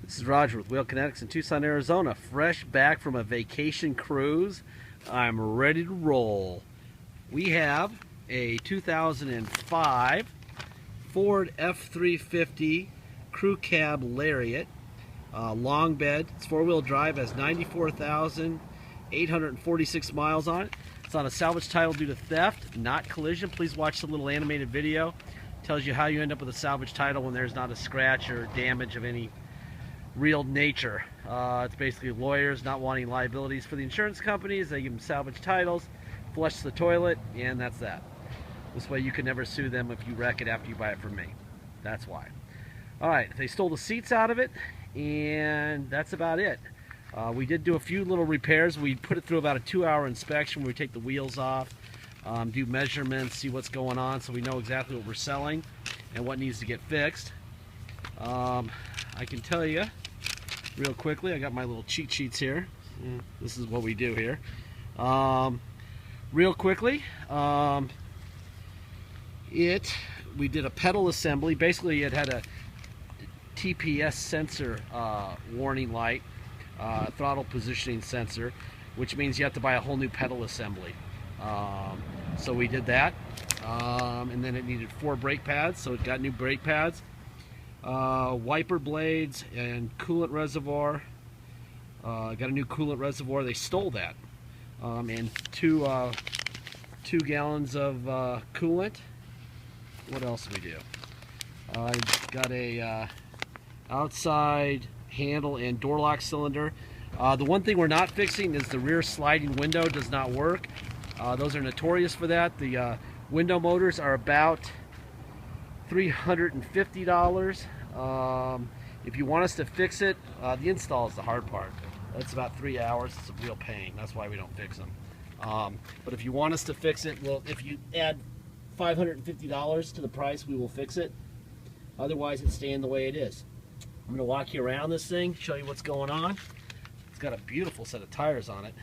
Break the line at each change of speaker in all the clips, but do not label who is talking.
This is Roger with Wheel Kinetics in Tucson, Arizona. Fresh back from a vacation cruise. I'm ready to roll. We have a 2005 Ford F350 Crew Cab Lariat. Long bed. It's four-wheel drive, has 94,846 miles on it. It's on a salvage title due to theft, not collision. Please watch the little animated video. It tells you how you end up with a salvage title when there's not a scratch or damage of any real nature. It's basically lawyers not wanting liabilities for the insurance companies. They give them salvage titles, flush the toilet, and that's that. This way you can never sue them if you wreck it after you buy it from me. That's why. Alright, they stole the seats out of it, and that's about it. We did do a few little repairs. We put it through about a 2-hour inspection where we take the wheels off, do measurements, see what's going on so we know exactly what we're selling and what needs to get fixed. I can tell you real quickly, I got my little cheat sheets here. This is what we do here. Real quickly, we did a pedal assembly. Basically, it had a TPS sensor warning light, throttle positioning sensor, which means you have to buy a whole new pedal assembly. So we did that, and then it needed 4 brake pads, so it got new brake pads. Wiper blades and coolant reservoir. Got a new coolant reservoir. They stole that. And 2 gallons of coolant. What else do we do? Got a outside handle and door lock cylinder. The one thing we're not fixing is the rear sliding window does not work. Those are notorious for that. The window motors are about $350. If you want us to fix it, the install is the hard part. It's about 3 hours. It's a real pain. That's why we don't fix them. But if you want us to fix it, well, if you add $550 to the price, we will fix it. Otherwise, it's staying the way it is. I'm going to walk you around this thing, show you what's going on. It's got a beautiful set of tires on it.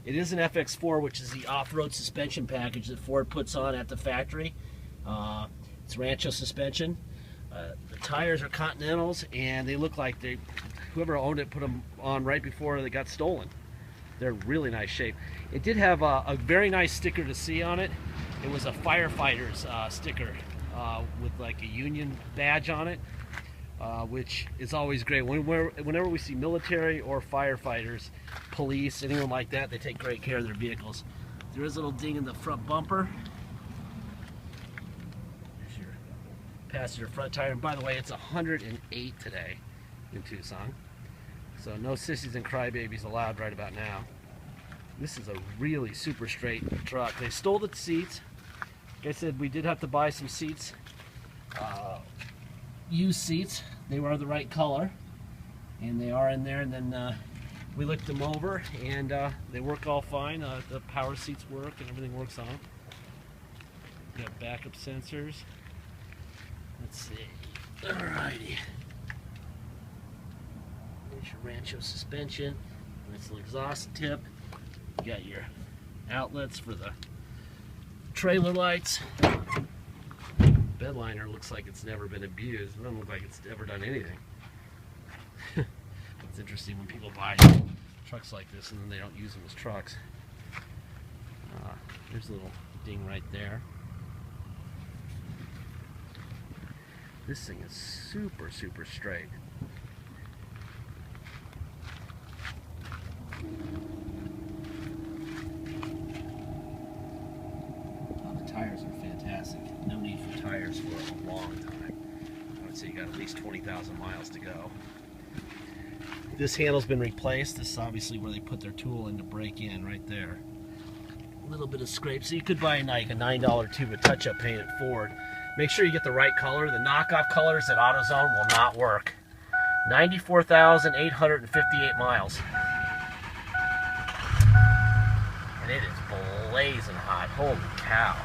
It is an FX4, which is the off-road suspension package that Ford puts on at the factory. It's Rancho suspension. The tires are Continentals, and they look like whoever owned it put them on right before they got stolen. They're really nice shape. It did have a very nice sticker to see on it. It was a firefighter's sticker with like a union badge on it, which is always great. Whenever we see military or firefighters, police, anyone like that, they take great care of their vehicles. There is a little ding in the front bumper. There's your passenger front tire. And by the way, it's 108 today in Tucson. So no sissies and crybabies allowed right about now. This is a really super straight truck. They stole the seats. Like I said, we did have to buy some seats, used seats. They were the right color, and they are in there. And then we looked them over, and they work all fine. The power seats work, and everything works on them. Got backup sensors. Let's see. Alrighty. There's your Rancho suspension. Nice little exhaust tip. You got your outlets for the trailer lights. Bed liner looks like it's never been abused. It doesn't look like it's ever done anything. It's interesting when people buy trucks like this and then they don't use them as trucks. There's a little ding right there. This thing is super, super straight. Tires are fantastic. No need for tires for a long time. I would say you got at least 20,000 miles to go. This handle's been replaced. This is obviously where they put their tool in to break in, right there. A little bit of scrape. So you could buy like a $9 tube of touch-up paint at Ford. Make sure you get the right color. The knockoff colors at AutoZone will not work. 94,858 miles. And it is blazing hot. Holy cow.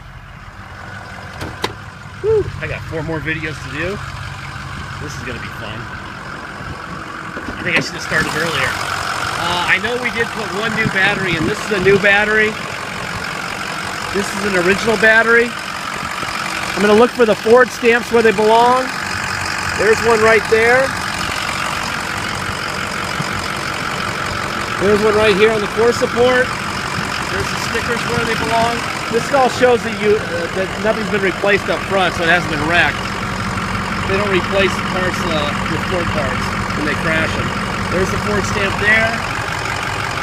Whew. I got 4 more videos to do. This is going to be fun. I think I should have started earlier. I know we did put 1 new battery in. This is a new battery. This is an original battery. I'm going to look for the Ford stamps where they belong. There's one right there. There's one right here on the core support. There's the stickers where they belong. This all shows that that nothing's been replaced up front, so it hasn't been wrecked. They don't replace parts with Ford parts when they crash them. There's the Ford stamp there.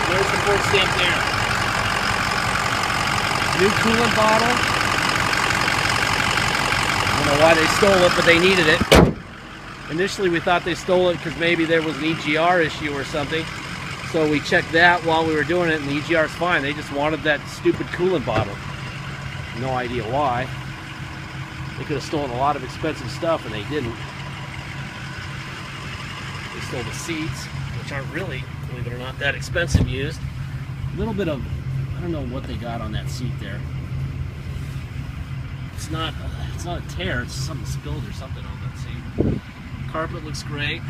There's the Ford stamp there. New coolant bottle. I don't know why they stole it, but they needed it. Initially we thought they stole it because maybe there was an EGR issue or something. So we checked that while we were doing it, and the EGR's fine. They just wanted that stupid coolant bottle. No idea why. They could have stolen a lot of expensive stuff, and they didn't. They stole the seats, which aren't really, believe it or not, that expensive used. A little bit of, I don't know what they got on that seat there. It's not a tear, it's something spilled or something on that seat. Carpet looks great.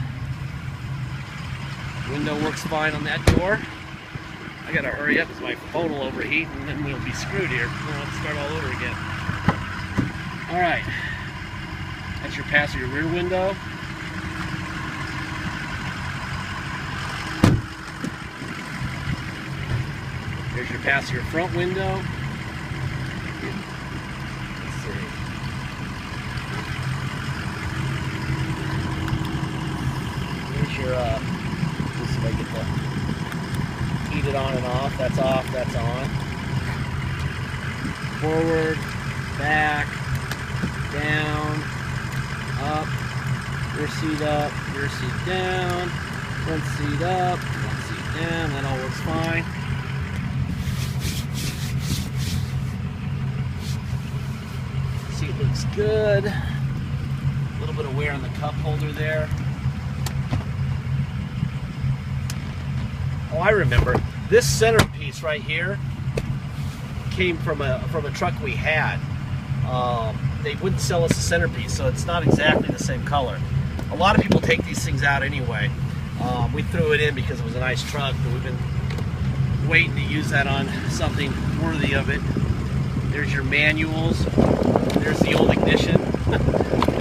Window works fine on that door. I gotta hurry up because my phone will overheat and then we'll be screwed here. We'll have to start all over again. Alright. That's your passenger rear window. Here's your passenger front window. Let's see. Here's your I get to heat it on and off. That's off, that's on. Forward, back, down, up, rear seat down, front seat up, front seat down. That all works fine. Seat looks good. A little bit of wear on the cup holder there. Oh, I remember. This centerpiece right here came from a truck we had. They wouldn't sell us a centerpiece, so it's not exactly the same color. A lot of people take these things out anyway. We threw it in because it was a nice truck, but we've been waiting to use that on something worthy of it. There's your manuals. There's the old ignition that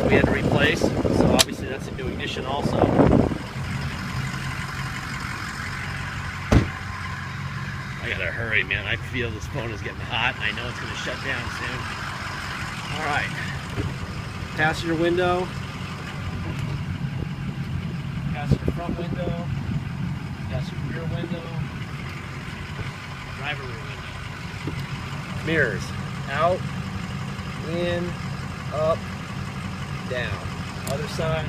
we had to replace. So obviously that's a new ignition also. I gotta hurry, man. I feel this phone is getting hot, and I know it's gonna shut down soon. All right. Passenger window. Passenger front window. Passenger rear window. Driver rear window. Mirrors. Out, in, up, down. Other side.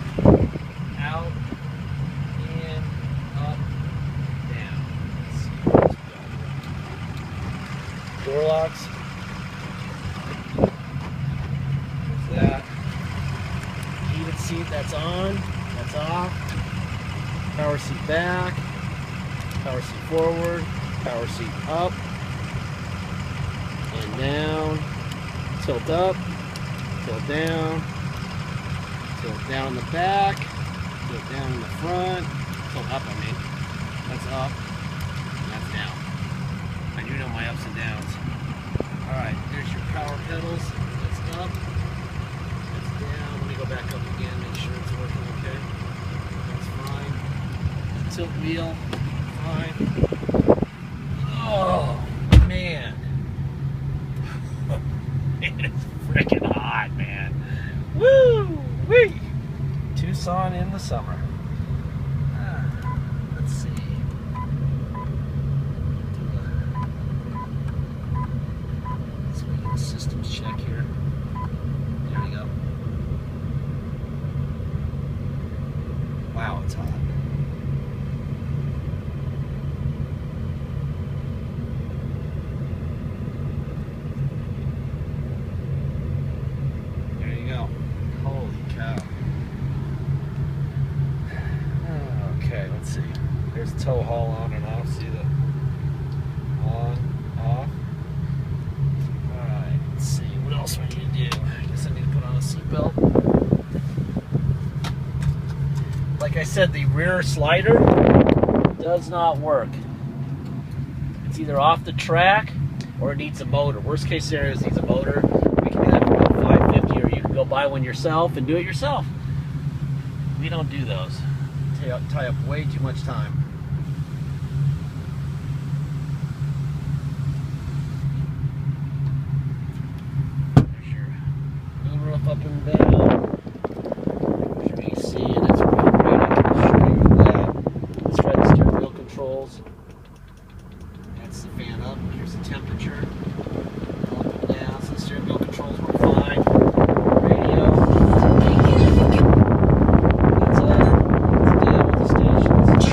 Out, in, up, down. Door locks. There's that. Heated seat, that's on. That's off. Power seat back. Power seat forward. Power seat up. And down. Tilt up. Tilt down. Tilt down in the back. Tilt down in the front. Tilt up, I mean. That's up. And that's down. I do know my ups and downs. Alright, there's your power pedals. That's up. That's down. Let me go back up again, make sure it's working okay. That's fine. Tilt wheel. Fine. Oh, man. It's freaking hot, man. Woo! Wee! Tucson in the summer. Let's see. Systems check here. There we go. Wow, it's hot. There you go. Holy cow. Okay, let's see. There's tow haul on and off. See the on, off. Let's see, what else we need to do? I guess I need to put on a seatbelt. Like I said, the rear slider does not work. It's either off the track or it needs a motor. Worst case scenario is it needs a motor. We can do that for about $550, or you can go buy one yourself and do it yourself. We don't do those. Tie up way too much time. up and down. There's your AC, and it's pretty great. I can show you that. Let's try the steering wheel controls. That's the fan up. Here's the temperature. Up and down. So the steering wheel controls work fine. Radio. That's down with the stations. Let's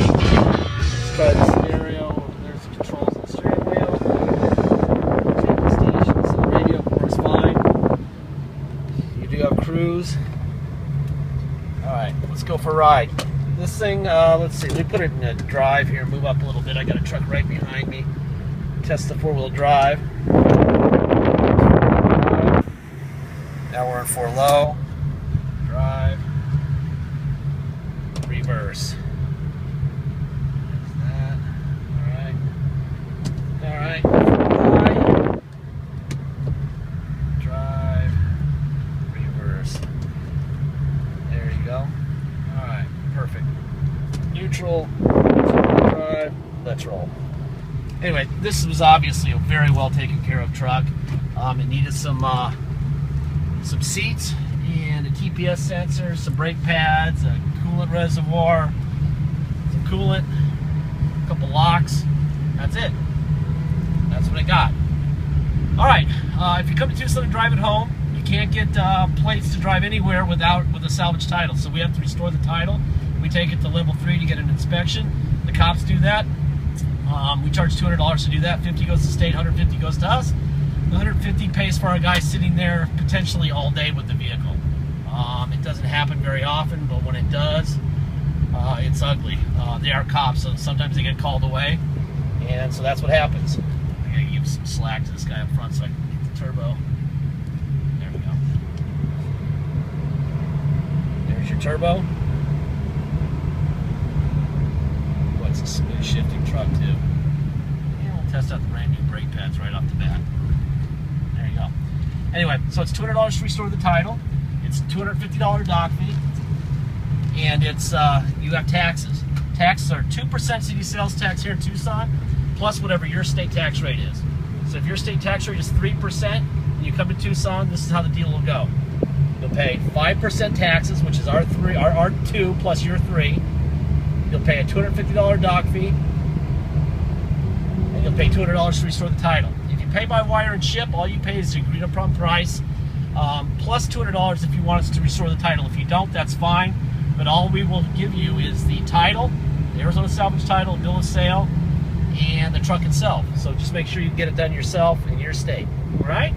try the stereo. There's the controls on the steering wheel. Take the stations. So the radio works fine. You do have cruise. Alright, let's go for a ride. This thing, let's see, let me put it in a drive here, move up a little bit. I got a truck right behind me. Test the four-wheel drive. Now we're in 4 low. Drive. Reverse. There's that. Alright. Alright. High. Drive. Reverse. There you go. Alright. Perfect. Neutral. Drive. Let's roll. Anyway, this was obviously a very well taken care of truck. It needed some seats and a TPS sensor, some brake pads, a coolant reservoir, some coolant, a couple locks. That's it. That's what I got. All right. If you come to Tucson and drive it home, you can't get plates to drive anywhere with a salvage title. So we have to restore the title. We take it to level 3 to get an inspection. The cops do that. We charge $200 to do that. 50 goes to the state, 150 goes to us. The 150 pays for a guy sitting there potentially all day with the vehicle. It doesn't happen very often, but when it does, it's ugly. They are cops, so sometimes they get called away, and so that's what happens. I gotta give some slack to this guy up front so I can get the turbo. There we go. There's your turbo. It's a smooth shifting truck too. And we'll test out the brand new brake pads right off the bat. There you go. Anyway, so it's $200 to restore the title. It's $250 dock fee, and it's you have taxes. Taxes are 2% city sales tax here in Tucson, plus whatever your state tax rate is. So if your state tax rate is 3%, and you come to Tucson, this is how the deal will go. You'll pay 5% taxes, which is our 2 plus your 3. You'll pay a $250 dock fee, and you'll pay $200 to restore the title. If you pay by wire and ship, all you pay is the agreed upon price, plus $200 if you want us to restore the title. If you don't, that's fine, but all we will give you is the title, the Arizona salvage title, bill of sale, and the truck itself. So just make sure you get it done yourself in your state, all right?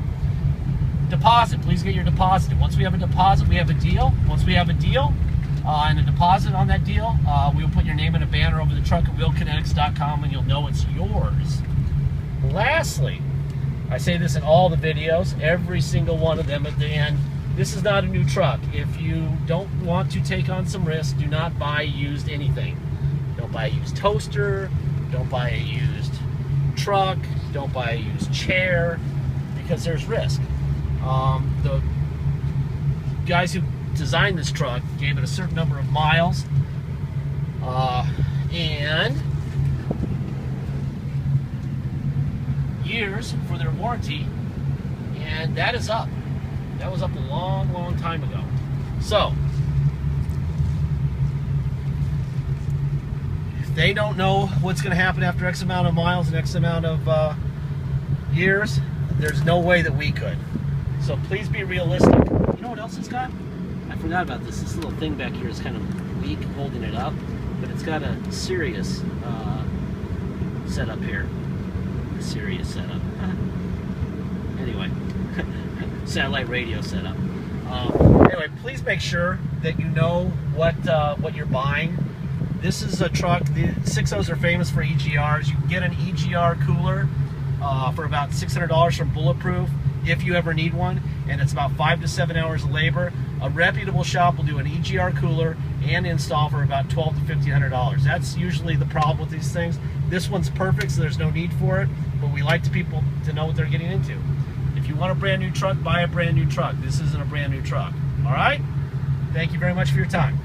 Deposit, please get your deposit. Once we have a deposit, we have a deal. Once we have a deal, and a deposit on that deal, we'll put your name in a banner over the truck at wheelkinetics.com, and you'll know it's yours. Lastly, I say this in all the videos, every single one of them at the end, this is not a new truck. If you don't want to take on some risk, do not buy used anything. Don't buy a used toaster, don't buy a used truck, don't buy a used chair, because there's risk. The guys who designed this truck gave it a certain number of miles, and years for their warranty, and that is up. That was up a long time ago. So if they don't know what's going to happen after X amount of miles and X amount of years, there's no way that we could. So please be realistic. You know what else it's got? I forgot about this. This little thing back here is kind of weak holding it up, but it's got a Sirius setup here. A Sirius setup. Anyway, satellite radio setup. Anyway, please make sure that you know what you're buying. This is a truck. The 6.0s are famous for EGRs. You can get an EGR cooler for about $600 from Bulletproof if you ever need one, and it's about 5 to 7 hours of labor. A reputable shop will do an EGR cooler and install for about $1,200 to $1,500. That's usually the problem with these things. This one's perfect, so there's no need for it, but we like people to know what they're getting into. If you want a brand new truck, buy a brand new truck. This isn't a brand new truck. All right? Thank you very much for your time.